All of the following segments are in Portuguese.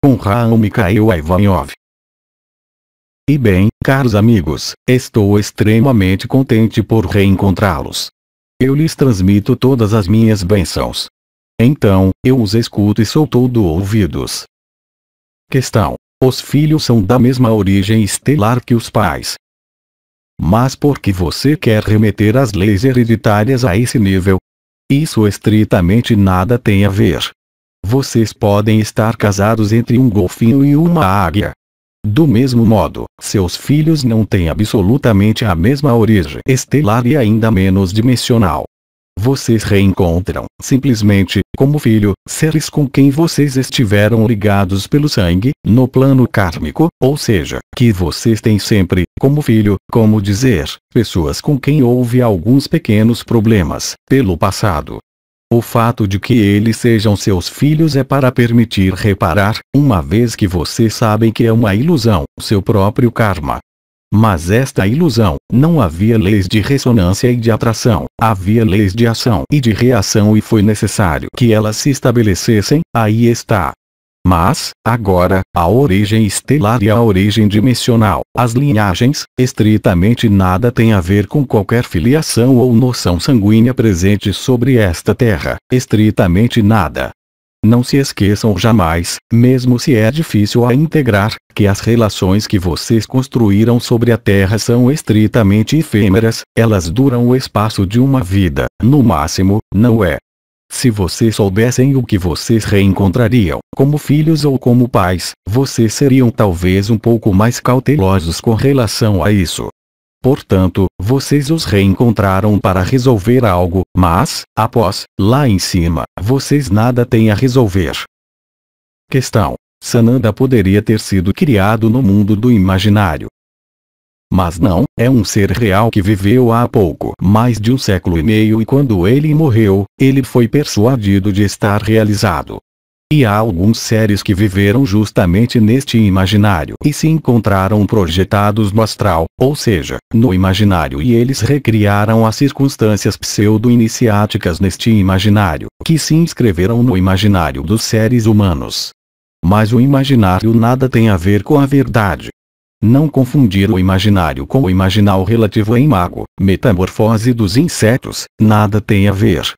com Raul Mikhail Ivanov. E bem, caros amigos, estou extremamente contente por reencontrá-los. Eu lhes transmito todas as minhas bênçãos. Então, eu os escuto e sou todo ouvidos. Questão: os filhos são da mesma origem estelar que os pais. Mas por que você quer remeter as leis hereditárias a esse nível? Isso estritamente nada tem a ver. Vocês podem estar casados entre um golfinho e uma águia. Do mesmo modo, seus filhos não têm absolutamente a mesma origem estelar e ainda menos dimensional. Vocês reencontram, simplesmente, como filho, seres com quem vocês estiveram ligados pelo sangue, no plano kármico, ou seja, que vocês têm sempre, como filho, como dizer, pessoas com quem houve alguns pequenos problemas, pelo passado. O fato de que eles sejam seus filhos é para permitir reparar, uma vez que vocês sabem que é uma ilusão, seu próprio karma. Mas esta ilusão, não havia leis de ressonância e de atração, havia leis de ação e de reação e foi necessário que elas se estabelecessem, aí está. Mas, agora, a origem estelar e a origem dimensional, as linhagens, estritamente nada tem a ver com qualquer filiação ou noção sanguínea presente sobre esta terra, estritamente nada. Não se esqueçam jamais, mesmo se é difícil a integrar, que as relações que vocês construíram sobre a Terra são estritamente efêmeras, elas duram o espaço de uma vida, no máximo, não é? Se vocês soubessem o que vocês reencontrariam, como filhos ou como pais, vocês seriam talvez um pouco mais cautelosos com relação a isso. Portanto, vocês os reencontraram para resolver algo, mas, após, lá em cima, vocês nada têm a resolver. Questão: Sananda poderia ter sido criado no mundo do imaginário. Mas não, é um ser real que viveu há pouco mais de 1 século e meio e quando ele morreu, ele foi persuadido de estar realizado. E há alguns seres que viveram justamente neste imaginário e se encontraram projetados no astral, ou seja, no imaginário e eles recriaram as circunstâncias pseudo-iniciáticas neste imaginário, que se inscreveram no imaginário dos seres humanos. Mas o imaginário nada tem a ver com a verdade. Não confundir o imaginário com o imaginal relativo em Imago, metamorfose dos insetos, nada tem a ver.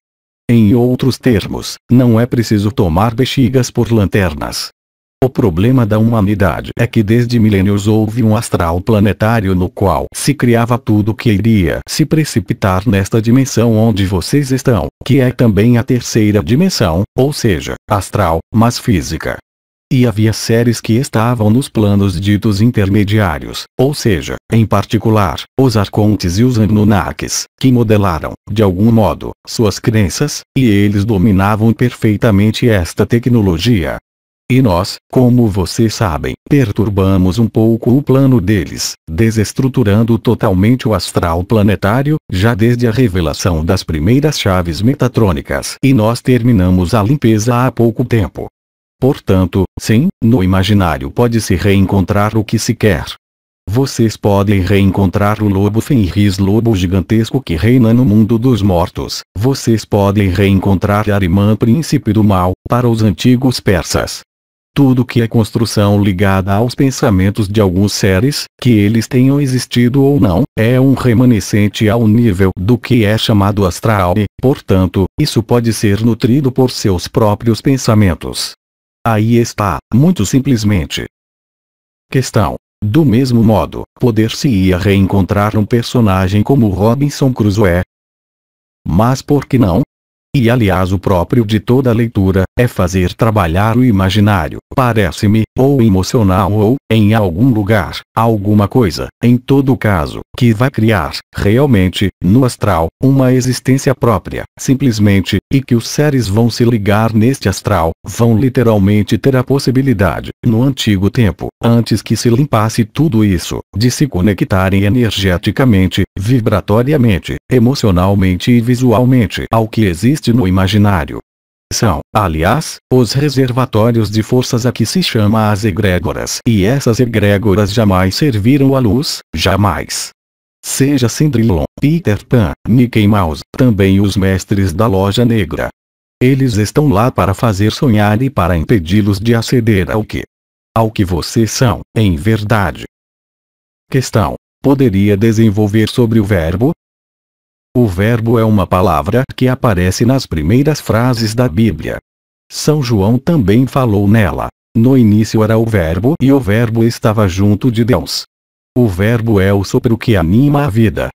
Em outros termos, não é preciso tomar bexigas por lanternas. O problema da humanidade é que desde milênios houve um astral planetário no qual se criava tudo que iria se precipitar nesta dimensão onde vocês estão, que é também a terceira dimensão, ou seja, astral, mas física. E havia seres que estavam nos planos ditos intermediários, ou seja, em particular, os arcontes e os Anunnakis, que modelaram, de algum modo, suas crenças, e eles dominavam perfeitamente esta tecnologia. E nós, como vocês sabem, perturbamos um pouco o plano deles, desestruturando totalmente o astral planetário, já desde a revelação das primeiras chaves metatrônicas. E nós terminamos a limpeza há pouco tempo. Portanto, sim, no imaginário pode-se reencontrar o que se quer. Vocês podem reencontrar o lobo Fenris, lobo gigantesco que reina no mundo dos mortos. Vocês podem reencontrar Ahriman, príncipe do mal, para os antigos persas. Tudo que é construção ligada aos pensamentos de alguns seres, que eles tenham existido ou não, é um remanescente ao nível do que é chamado astral e, portanto, isso pode ser nutrido por seus próprios pensamentos. Aí está, muito simplesmente. Questão: do mesmo modo, poder-se-ia reencontrar um personagem como Robinson Crusoe? Mas por que não? E aliás o próprio de toda leitura, é fazer trabalhar o imaginário, parece-me, ou emocional ou, em algum lugar, alguma coisa, em todo caso, que vai criar, realmente, no astral, uma existência própria, simplesmente, e que os seres vão se ligar neste astral, vão literalmente ter a possibilidade, no antigo tempo, antes que se limpasse tudo isso, de se conectarem energeticamente, vibratoriamente, emocionalmente e visualmente ao que existe no imaginário. São, aliás, os reservatórios de forças a que se chama as egrégoras. E essas egrégoras jamais serviram à luz, jamais. Seja Cendrillon, Peter Pan, Mickey Mouse, também os mestres da loja negra. Eles estão lá para fazer sonhar e para impedi-los de aceder ao que ao que vocês são, em verdade. Questão: poderia desenvolver sobre o verbo? O verbo é uma palavra que aparece nas primeiras frases da Bíblia. São João também falou nela. No início era o verbo e o verbo estava junto de Deus. O verbo é o sopro que anima a vida.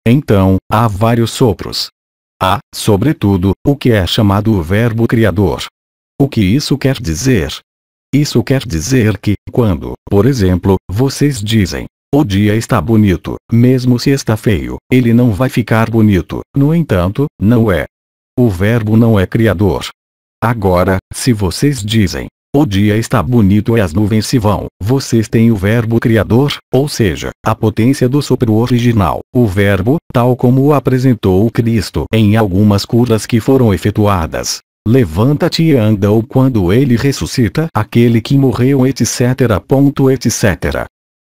Então, há vários sopros. Há, sobretudo, o que é chamado o verbo criador. O que isso quer dizer? Isso quer dizer que, quando, por exemplo, vocês dizem: o dia está bonito, mesmo se está feio, ele não vai ficar bonito. No entanto, não é. O verbo não é criador. Agora, se vocês dizem: o dia está bonito e as nuvens se vão, vocês têm o verbo criador, ou seja, a potência do sopro original, o verbo, tal como o apresentou o Cristo em algumas curas que foram efetuadas. Levanta-te e anda, ou quando ele ressuscita aquele que morreu, etc. etc.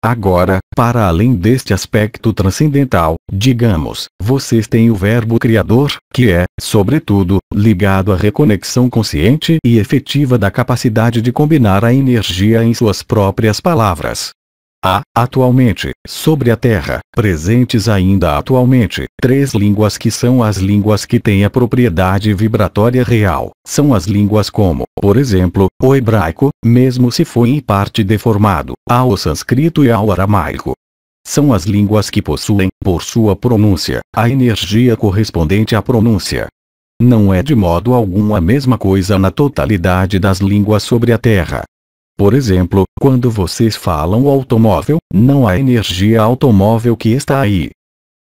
Agora, para além deste aspecto transcendental, digamos, vocês têm o verbo criador, que é, sobretudo, ligado à reconexão consciente e efetiva da capacidade de combinar a energia em suas próprias palavras. Há, atualmente, sobre a Terra, presentes ainda atualmente, 3 línguas que são as línguas que têm a propriedade vibratória real. São as línguas como, por exemplo, o hebraico, mesmo se foi em parte deformado, ao sânscrito e ao aramaico. São as línguas que possuem, por sua pronúncia, a energia correspondente à pronúncia. Não é de modo algum a mesma coisa na totalidade das línguas sobre a Terra. Por exemplo, quando vocês falam automóvel, não há energia automóvel que está aí.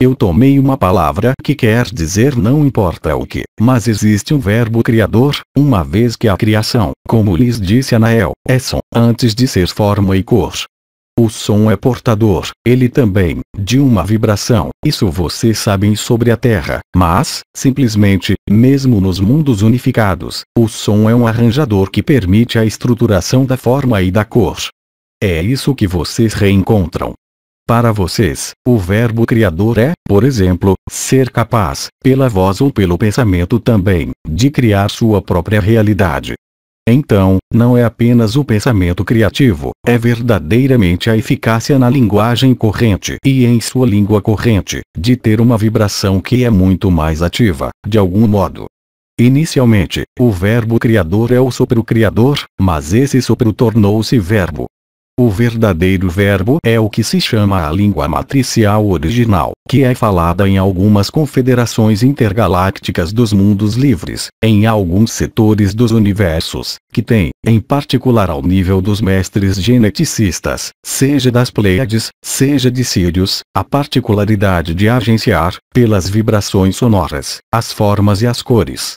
Eu tomei uma palavra que quer dizer não importa o que, mas existe um verbo criador, uma vez que a criação, como lhes disse Anael, é som, antes de ser forma e cor. O som é portador, ele também, de uma vibração, isso vocês sabem sobre a Terra, mas, simplesmente, mesmo nos mundos unificados, o som é um arranjador que permite a estruturação da forma e da cor. É isso que vocês reencontram. Para vocês, o verbo criador é, por exemplo, ser capaz, pela voz ou pelo pensamento também, de criar sua própria realidade. Então, não é apenas o pensamento criativo, é verdadeiramente a eficácia na linguagem corrente e em sua língua corrente, de ter uma vibração que é muito mais ativa, de algum modo. Inicialmente, o verbo criador é o sopro criador, mas esse sopro tornou-se verbo. O verdadeiro verbo é o que se chama a língua matricial original, que é falada em algumas confederações intergalácticas dos mundos livres, em alguns setores dos universos, que tem, em particular ao nível dos mestres geneticistas, seja das Pleiades, seja de Sírios, a particularidade de agenciar, pelas vibrações sonoras, as formas e as cores.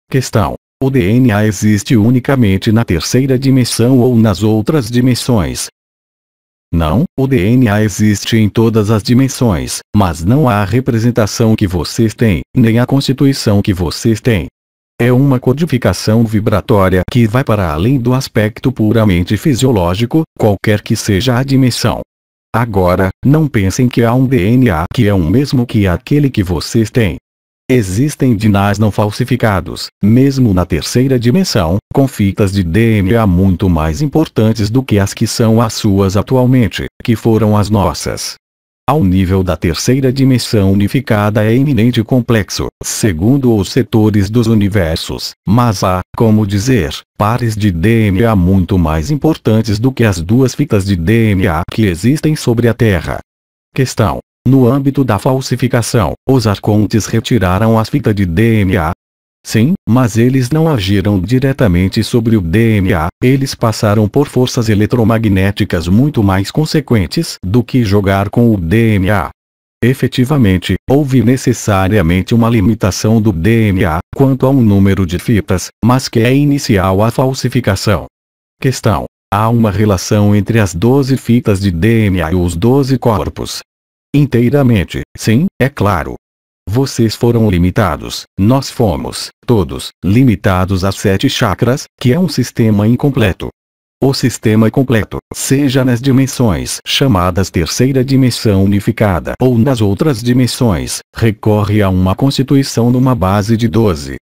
Questão: o DNA existe unicamente na terceira dimensão ou nas outras dimensões? Não, o DNA existe em todas as dimensões, mas não há a representação que vocês têm, nem a constituição que vocês têm. É uma codificação vibratória que vai para além do aspecto puramente fisiológico, qualquer que seja a dimensão. Agora, não pensem que há um DNA que é o mesmo que aquele que vocês têm. Existem DNAs não falsificados, mesmo na terceira dimensão, com fitas de DNA muito mais importantes do que as que são as suas atualmente, que foram as nossas. Ao nível da terceira dimensão unificada é eminente complexo, segundo os setores dos universos, mas há, como dizer, pares de DNA muito mais importantes do que as 2 fitas de DNA que existem sobre a Terra. Questão: no âmbito da falsificação, os arcontes retiraram as fitas de DNA? Sim, mas eles não agiram diretamente sobre o DNA, eles passaram por forças eletromagnéticas muito mais consequentes do que jogar com o DNA. Efetivamente, houve necessariamente uma limitação do DNA quanto ao número de fitas, mas que é inicial à falsificação. Questão: há uma relação entre as 12 fitas de DNA e os 12 corpos? Inteiramente, sim, é claro. Vocês foram limitados, nós fomos, todos, limitados a 7 chakras, que é um sistema incompleto. O sistema completo, seja nas dimensões chamadas terceira dimensão unificada ou nas outras dimensões, recorre a uma constituição numa base de 12.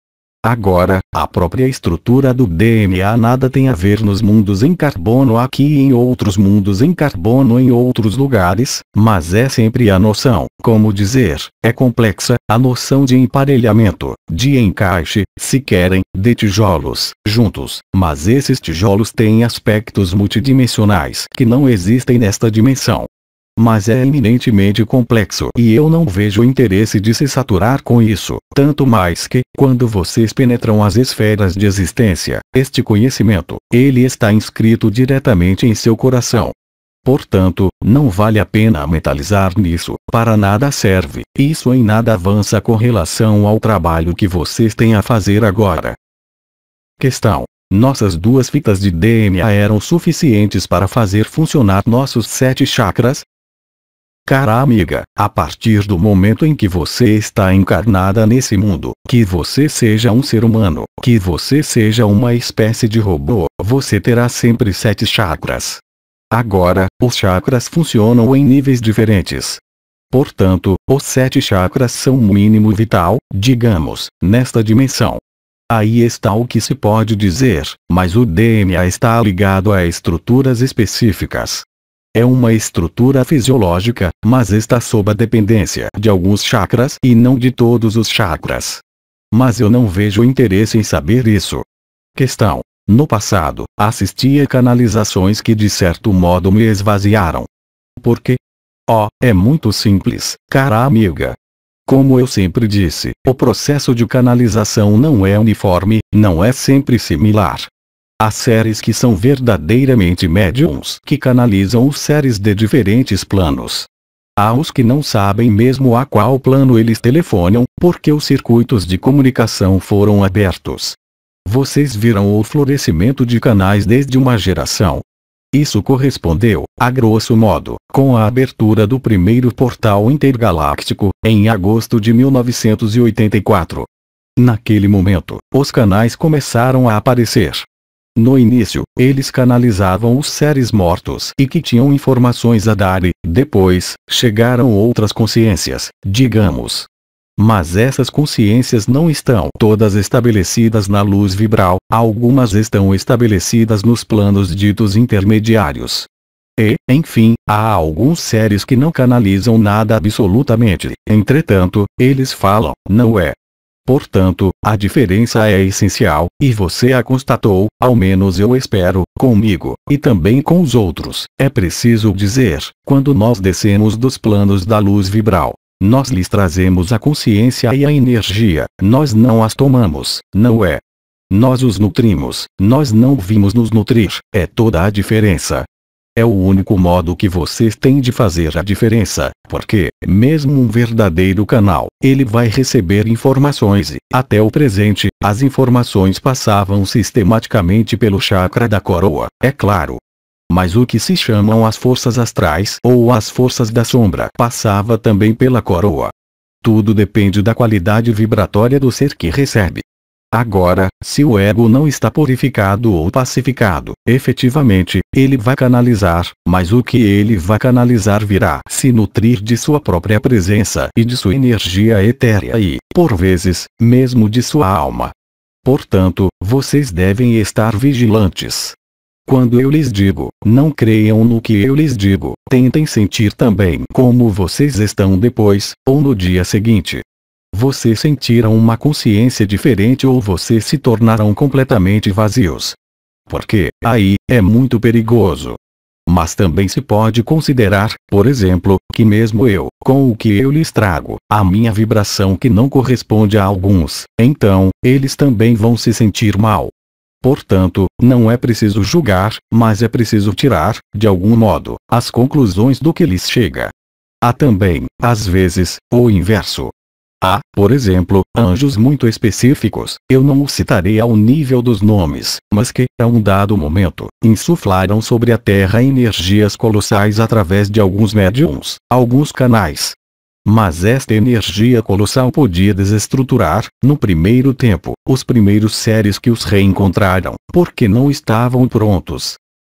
Agora, a própria estrutura do DNA nada tem a ver nos mundos em carbono aqui e em outros mundos em carbono em outros lugares, mas é sempre a noção, como dizer, é complexa, a noção de emparelhamento, de encaixe, se querem, de tijolos, juntos, mas esses tijolos têm aspectos multidimensionais que não existem nesta dimensão. Mas é eminentemente complexo e eu não vejo interesse de se saturar com isso, tanto mais que, quando vocês penetram as esferas de existência, este conhecimento, ele está inscrito diretamente em seu coração. Portanto, não vale a pena mentalizar nisso, para nada serve, isso em nada avança com relação ao trabalho que vocês têm a fazer agora. Questão. Nossas 2 fitas de DNA eram suficientes para fazer funcionar nossos 7 chakras? Cara amiga, a partir do momento em que você está encarnada nesse mundo, que você seja um ser humano, que você seja uma espécie de robô, você terá sempre 7 chakras. Agora, os chakras funcionam em níveis diferentes. Portanto, os 7 chakras são o mínimo vital, digamos, nesta dimensão. Aí está o que se pode dizer, mas o DNA está ligado a estruturas específicas. É uma estrutura fisiológica, mas está sob a dependência de alguns chakras e não de todos os chakras. Mas eu não vejo interesse em saber isso. Questão. No passado, assisti a canalizações que de certo modo me esvaziaram. Por quê? Oh, é muito simples, cara amiga. Como eu sempre disse, o processo de canalização não é uniforme, não é sempre similar. Há seres que são verdadeiramente médiums que canalizam os seres de diferentes planos. Há os que não sabem mesmo a qual plano eles telefonam, porque os circuitos de comunicação foram abertos. Vocês viram o florescimento de canais desde uma geração. Isso correspondeu, a grosso modo, com a abertura do primeiro portal intergaláctico, em agosto de 1984. Naquele momento, os canais começaram a aparecer. No início, eles canalizavam os seres mortos e que tinham informações a dar e, depois, chegaram outras consciências, digamos. Mas essas consciências não estão todas estabelecidas na luz vibral, algumas estão estabelecidas nos planos ditos intermediários. E, enfim, há alguns seres que não canalizam nada absolutamente, entretanto, eles falam, não é? Portanto, a diferença é essencial, e você a constatou, ao menos eu espero, comigo, e também com os outros. É preciso dizer, quando nós descemos dos planos da luz vibral, nós lhes trazemos a consciência e a energia, nós não as tomamos, não é? Nós os nutrimos, nós não vimos nos nutrir, é toda a diferença. É o único modo que vocês têm de fazer a diferença, porque, mesmo um verdadeiro canal, ele vai receber informações e, até o presente, as informações passavam sistematicamente pelo chakra da coroa, é claro. Mas o que se chamam as forças astrais ou as forças da sombra passava também pela coroa. Tudo depende da qualidade vibratória do ser que recebe. Agora, se o ego não está purificado ou pacificado, efetivamente, ele vai canalizar, mas o que ele vai canalizar virá se nutrir de sua própria presença e de sua energia etérea e, por vezes, mesmo de sua alma. Portanto, vocês devem estar vigilantes. Quando eu lhes digo, não creiam no que eu lhes digo, tentem sentir também como vocês estão depois, ou no dia seguinte. Vocês sentirão uma consciência diferente ou vocês se tornarão completamente vazios. Porque, aí, é muito perigoso. Mas também se pode considerar, por exemplo, que mesmo eu, com o que eu lhes trago, a minha vibração que não corresponde a alguns, então, eles também vão se sentir mal. Portanto, não é preciso julgar, mas é preciso tirar, de algum modo, as conclusões do que lhes chega. Há também, às vezes, o inverso. Há, por exemplo, anjos muito específicos, eu não os citarei ao nível dos nomes, mas que, a um dado momento, insuflaram sobre a Terra energias colossais através de alguns médiums, alguns canais. Mas esta energia colossal podia desestruturar, no primeiro tempo, os primeiros seres que os reencontraram, porque não estavam prontos.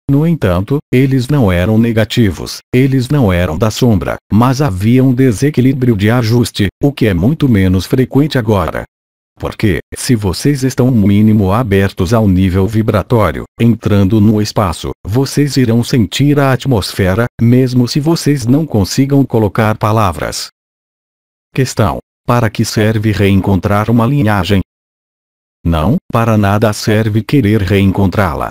No entanto, eles não eram negativos, eles não eram da sombra, mas havia um desequilíbrio de ajuste, o que é muito menos frequente agora. Porque, se vocês estão no mínimo abertos ao nível vibratório, entrando no espaço, vocês irão sentir a atmosfera, mesmo se vocês não consigam colocar palavras. Questão: para que serve reencontrar uma linhagem? Não, para nada serve querer reencontrá-la.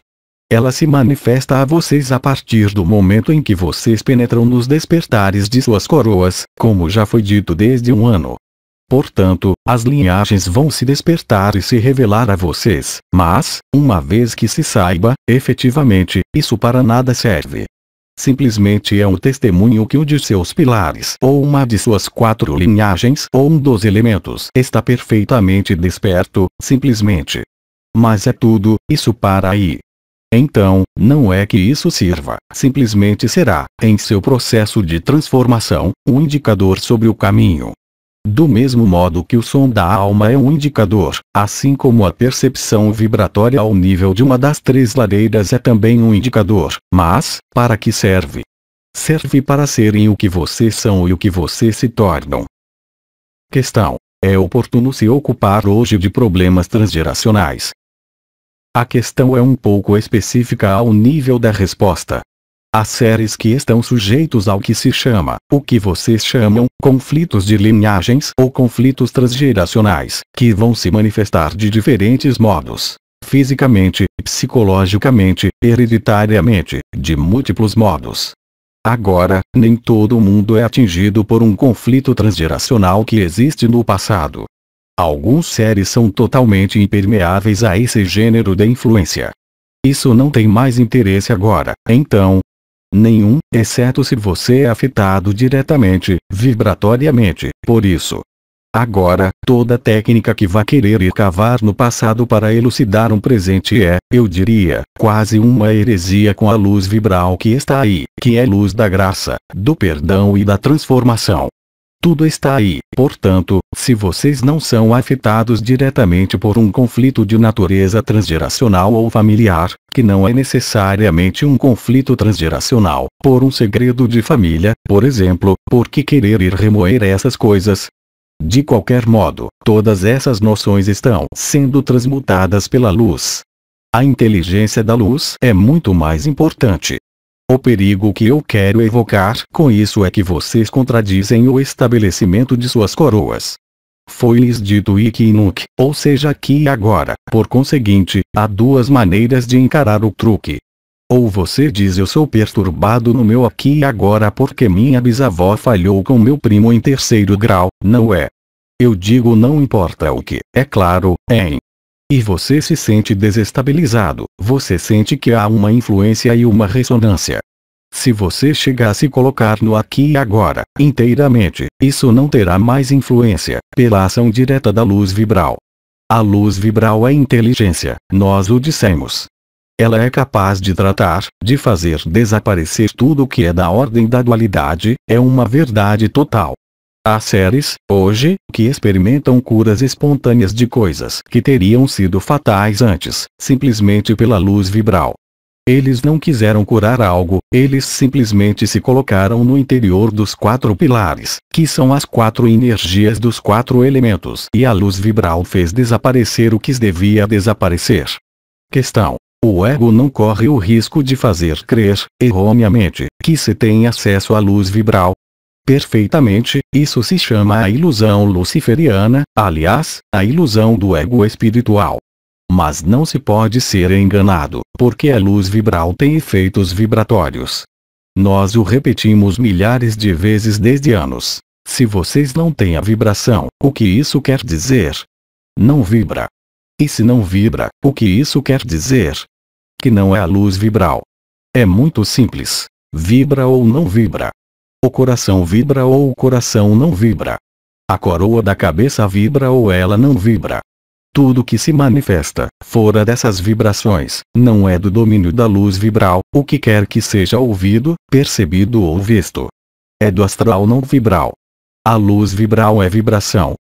Ela se manifesta a vocês a partir do momento em que vocês penetram nos despertares de suas coroas, como já foi dito desde 1 ano. Portanto, as linhagens vão se despertar e se revelar a vocês, mas, uma vez que se saiba, efetivamente, isso para nada serve. Simplesmente é um testemunho que um de seus pilares ou uma de suas 4 linhagens ou um dos elementos está perfeitamente desperto, simplesmente. Mas é tudo, isso para aí. Então, não é que isso sirva, simplesmente será, em seu processo de transformação, um indicador sobre o caminho. Do mesmo modo que o som da alma é um indicador, assim como a percepção vibratória ao nível de uma das 3 ladeiras é também um indicador, mas, para que serve? Serve para serem o que vocês são e o que vocês se tornam. Questão: é oportuno se ocupar hoje de problemas transgeracionais? A questão é um pouco específica ao nível da resposta. Há seres que estão sujeitos ao que se chama, o que vocês chamam, conflitos de linhagens ou conflitos transgeracionais, que vão se manifestar de diferentes modos. Fisicamente, psicologicamente, hereditariamente, de múltiplos modos. Agora, nem todo mundo é atingido por um conflito transgeracional que existe no passado. Alguns seres são totalmente impermeáveis a esse gênero de influência. Isso não tem mais interesse agora, então. Nenhum, exceto se você é afetado diretamente, vibratoriamente, por isso. Agora, toda técnica que vá querer ir cavar no passado para elucidar um presente é, eu diria, quase uma heresia com a luz vibral que está aí, que é luz da graça, do perdão e da transformação. Tudo está aí, portanto, se vocês não são afetados diretamente por um conflito de natureza transgeracional ou familiar, que não é necessariamente um conflito transgeracional, por um segredo de família, por exemplo, por que querer ir remoer essas coisas? De qualquer modo, todas essas noções estão sendo transmutadas pela luz. A inteligência da luz é muito mais importante. O perigo que eu quero evocar com isso é que vocês contradizem o estabelecimento de suas coroas. Foi-lhes dito Ikki e Nunc, ou seja aqui e agora, por conseguinte, há 2 maneiras de encarar o truque. Ou você diz eu sou perturbado no meu aqui e agora porque minha bisavó falhou com meu primo em 3º grau, não é? Eu digo não importa o que, é claro, hein? E você se sente desestabilizado, você sente que há uma influência e uma ressonância. Se você chegar a se colocar no aqui e agora, inteiramente, isso não terá mais influência, pela ação direta da luz vibral. A luz vibral é inteligência, nós o dissemos. Ela é capaz de tratar, de fazer desaparecer tudo o que é da ordem da dualidade, é uma verdade total. Há seres, hoje, que experimentam curas espontâneas de coisas que teriam sido fatais antes, simplesmente pela luz vibral. Eles não quiseram curar algo, eles simplesmente se colocaram no interior dos 4 pilares, que são as 4 energias dos 4 elementos, e a luz vibral fez desaparecer o que devia desaparecer. Questão: o ego não corre o risco de fazer crer, erroneamente, que se tem acesso à luz vibral? Perfeitamente, isso se chama a ilusão luciferiana, aliás, a ilusão do ego espiritual. Mas não se pode ser enganado, porque a luz vibral tem efeitos vibratórios. Nós o repetimos milhares de vezes desde anos. Se vocês não têm a vibração, o que isso quer dizer? Não vibra. E se não vibra, o que isso quer dizer? Que não é a luz vibral. É muito simples. Vibra ou não vibra. O coração vibra ou o coração não vibra. A coroa da cabeça vibra ou ela não vibra. Tudo que se manifesta, fora dessas vibrações, não é do domínio da luz vibral, o que quer que seja ouvido, percebido ou visto. É do astral não vibral. A luz vibral é vibração.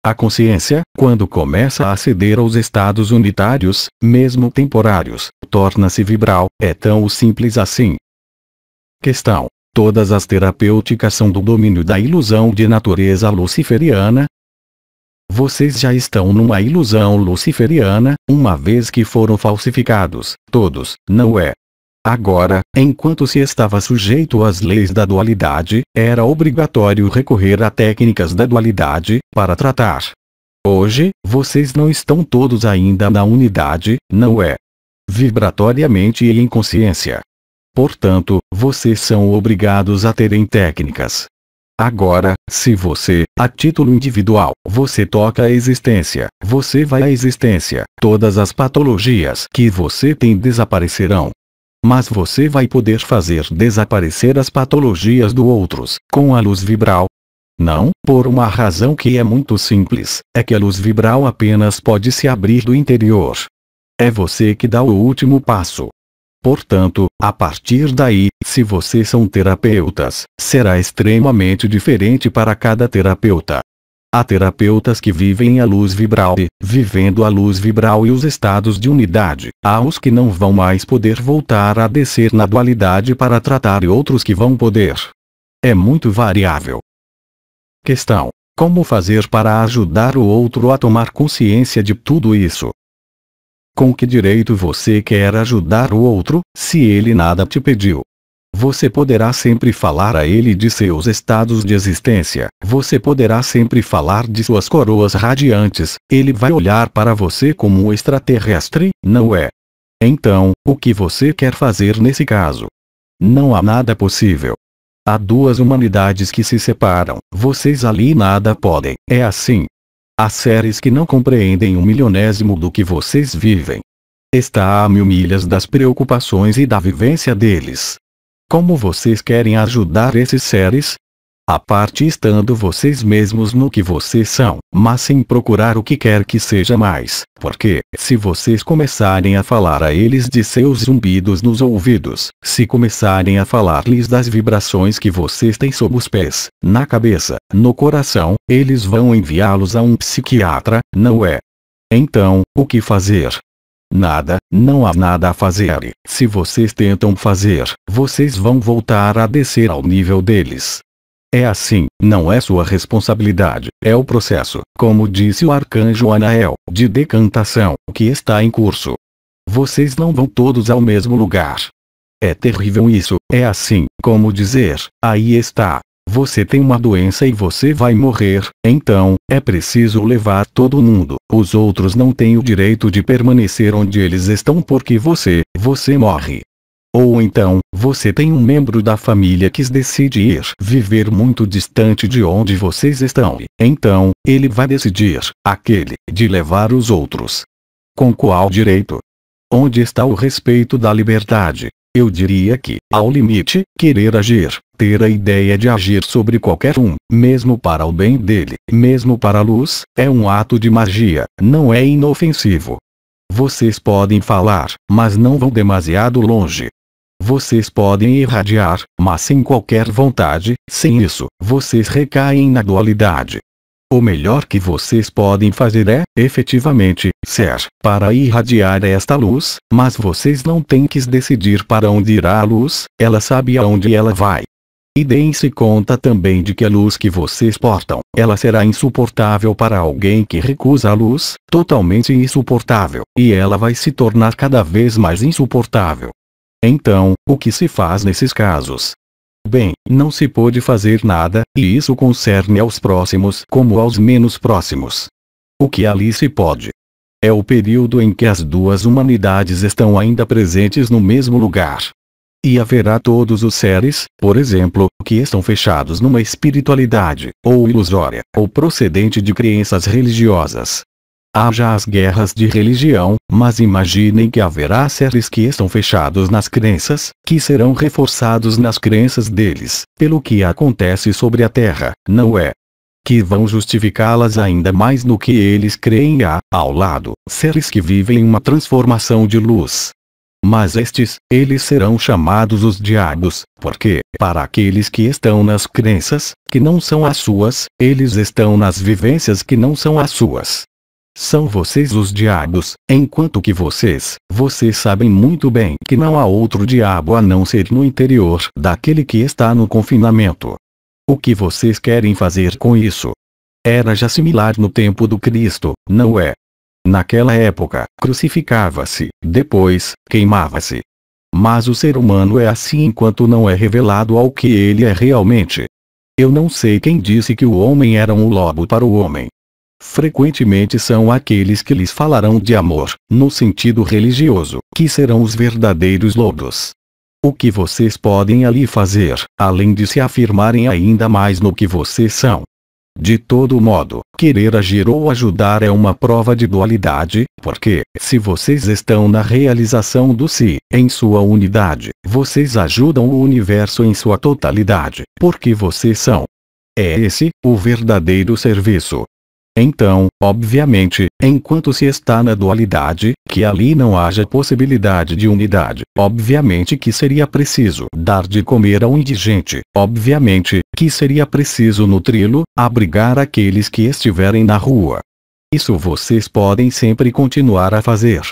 A consciência, quando começa a aceder aos estados unitários, mesmo temporários, torna-se vibral, é tão simples assim. Questão: todas as terapêuticas são do domínio da ilusão de natureza luciferiana? Vocês já estão numa ilusão luciferiana, uma vez que foram falsificados, todos, não é? Agora, enquanto se estava sujeito às leis da dualidade, era obrigatório recorrer a técnicas da dualidade, para tratar. Hoje, vocês não estão todos ainda na unidade, não é? Vibratoriamente e em consciência. Portanto, vocês são obrigados a terem técnicas. Agora, se você, a título individual, você toca a existência, você vai à existência, todas as patologias que você tem desaparecerão. Mas você vai poder fazer desaparecer as patologias do outros, com a luz vibral? Não, por uma razão que é muito simples, é que a luz vibral apenas pode se abrir do interior. É você que dá o último passo. Portanto, a partir daí, se vocês são terapeutas, será extremamente diferente para cada terapeuta. Há terapeutas que vivem a luz vibral e, vivendo a luz vibral e os estados de unidade, há os que não vão mais poder voltar a descer na dualidade para tratar e outros que vão poder. É muito variável. Questão: como fazer para ajudar o outro a tomar consciência de tudo isso? Com que direito você quer ajudar o outro, se ele nada te pediu? Você poderá sempre falar a ele de seus estados de existência, você poderá sempre falar de suas coroas radiantes, ele vai olhar para você como um extraterrestre, não é? Então, o que você quer fazer nesse caso? Não há nada possível. Há duas humanidades que se separam, vocês ali nada podem, é assim. Há seres que não compreendem 1/1000º do que vocês vivem. Está a 1000 milhas das preocupações e da vivência deles. Como vocês querem ajudar esses seres? A parte estando vocês mesmos no que vocês são, mas sem procurar o que quer que seja mais, porque, se vocês começarem a falar a eles de seus zumbidos nos ouvidos, se começarem a falar-lhes das vibrações que vocês têm sob os pés, na cabeça, no coração, eles vão enviá-los a um psiquiatra, não é? Então, o que fazer? Nada, não há nada a fazer e, se vocês tentam fazer, vocês vão voltar a descer ao nível deles. É assim, não é sua responsabilidade, é o processo, como disse o arcanjo Anael, de decantação, que está em curso. Vocês não vão todos ao mesmo lugar. É terrível isso, é assim, como dizer, aí está. Você tem uma doença e você vai morrer, então, é preciso levar todo mundo, os outros não têm o direito de permanecer onde eles estão porque você morre. Ou então, você tem um membro da família que decide ir viver muito distante de onde vocês estão e, então, ele vai decidir, aquele, de levar os outros. Com qual direito? Onde está o respeito da liberdade? Eu diria que, ao limite, querer agir, ter a ideia de agir sobre qualquer um, mesmo para o bem dele, mesmo para a luz, é um ato de magia, não é inofensivo. Vocês podem falar, mas não vão demasiado longe. Vocês podem irradiar, mas sem qualquer vontade, sem isso, vocês recaem na dualidade. O melhor que vocês podem fazer é, efetivamente, ser, para irradiar esta luz, mas vocês não têm que decidir para onde irá a luz, ela sabe aonde ela vai. E deem-se conta também de que a luz que vocês portam, ela será insuportável para alguém que recusa a luz, totalmente insuportável, e ela vai se tornar cada vez mais insuportável. Então, o que se faz nesses casos? Bem, não se pode fazer nada, e isso concerne aos próximos como aos menos próximos. O que ali se pode? É o período em que as duas humanidades estão ainda presentes no mesmo lugar. E haverá todos os seres, por exemplo, que estão fechados numa espiritualidade, ou ilusória, ou procedente de crenças religiosas. Haja as guerras de religião, mas imaginem que haverá seres que estão fechados nas crenças, que serão reforçados nas crenças deles, pelo que acontece sobre a Terra, não é? Que vão justificá-las ainda mais do que eles creem e há, ao lado, seres que vivem uma transformação de luz. Mas estes, eles serão chamados os diabos, porque, para aqueles que estão nas crenças, que não são as suas, eles estão nas vivências que não são as suas. São vocês os diabos, enquanto que vocês sabem muito bem que não há outro diabo a não ser no interior daquele que está no confinamento. O que vocês querem fazer com isso? Era já similar no tempo do Cristo, não é? Naquela época, crucificava-se, depois, queimava-se. Mas o ser humano é assim enquanto não é revelado ao que ele é realmente. Eu não sei quem disse que o homem era um lobo para o homem. Frequentemente são aqueles que lhes falarão de amor, no sentido religioso, que serão os verdadeiros lobos. O que vocês podem ali fazer, além de se afirmarem ainda mais no que vocês são? De todo modo, querer agir ou ajudar é uma prova de dualidade, porque, se vocês estão na realização do si, em sua unidade, vocês ajudam o universo em sua totalidade, porque vocês são. É esse, o verdadeiro serviço. Então, obviamente, enquanto se está na dualidade, que ali não haja possibilidade de unidade, obviamente que seria preciso dar de comer ao indigente, obviamente que seria preciso nutri-lo, abrigar aqueles que estiverem na rua. Isso vocês podem sempre continuar a fazer.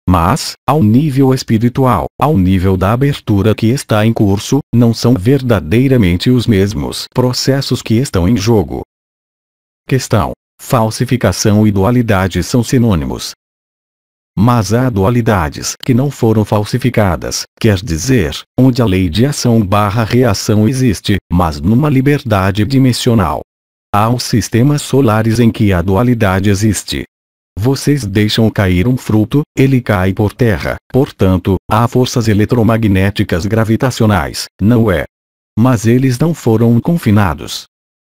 Mas, ao nível espiritual, ao nível da abertura que está em curso, não são verdadeiramente os mesmos processos que estão em jogo. Questão: falsificação e dualidade são sinônimos. Mas há dualidades que não foram falsificadas, quer dizer, onde a lei de ação/reação existe, mas numa liberdade dimensional. Há os sistemas solares em que a dualidade existe. Vocês deixam cair um fruto, ele cai por terra, portanto, há forças eletromagnéticas gravitacionais, não é? Mas eles não foram confinados.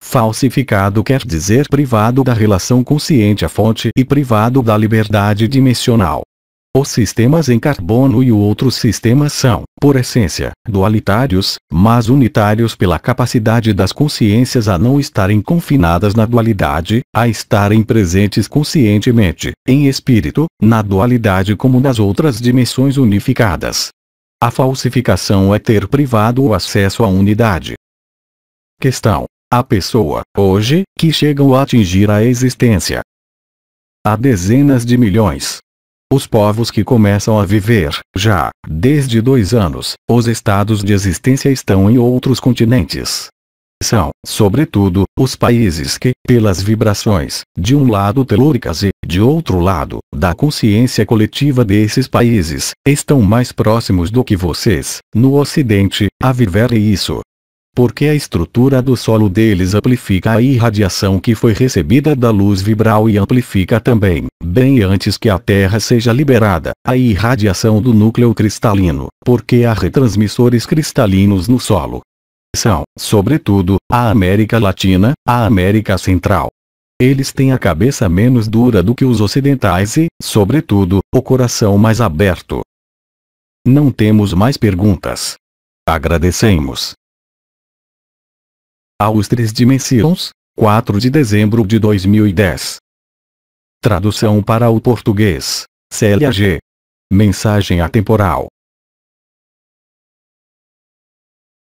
Falsificado quer dizer privado da relação consciente à fonte e privado da liberdade dimensional. Os sistemas em carbono e outros sistemas são, por essência, dualitários, mas unitários pela capacidade das consciências a não estarem confinadas na dualidade, a estarem presentes conscientemente, em espírito, na dualidade como nas outras dimensões unificadas. A falsificação é ter privado o acesso à unidade. Questão: a pessoa, hoje, que chegam a atingir a existência. Há dezenas de milhões. Os povos que começam a viver, já, desde 2 anos, os estados de existência estão em outros continentes. São, sobretudo, os países que, pelas vibrações, de um lado telúricas e, de outro lado, da consciência coletiva desses países, estão mais próximos do que vocês, no Ocidente, a viver isso. Porque a estrutura do solo deles amplifica a irradiação que foi recebida da luz vibral e amplifica também, bem antes que a Terra seja liberada, a irradiação do núcleo cristalino, porque há retransmissores cristalinos no solo. São, sobretudo, a América Latina, a América Central. Eles têm a cabeça menos dura do que os ocidentais e, sobretudo, o coração mais aberto. Não temos mais perguntas. Agradecemos. Aos 3 Dimensões, 4 de dezembro de 2010. Tradução para o português: Célia G. Mensagem atemporal.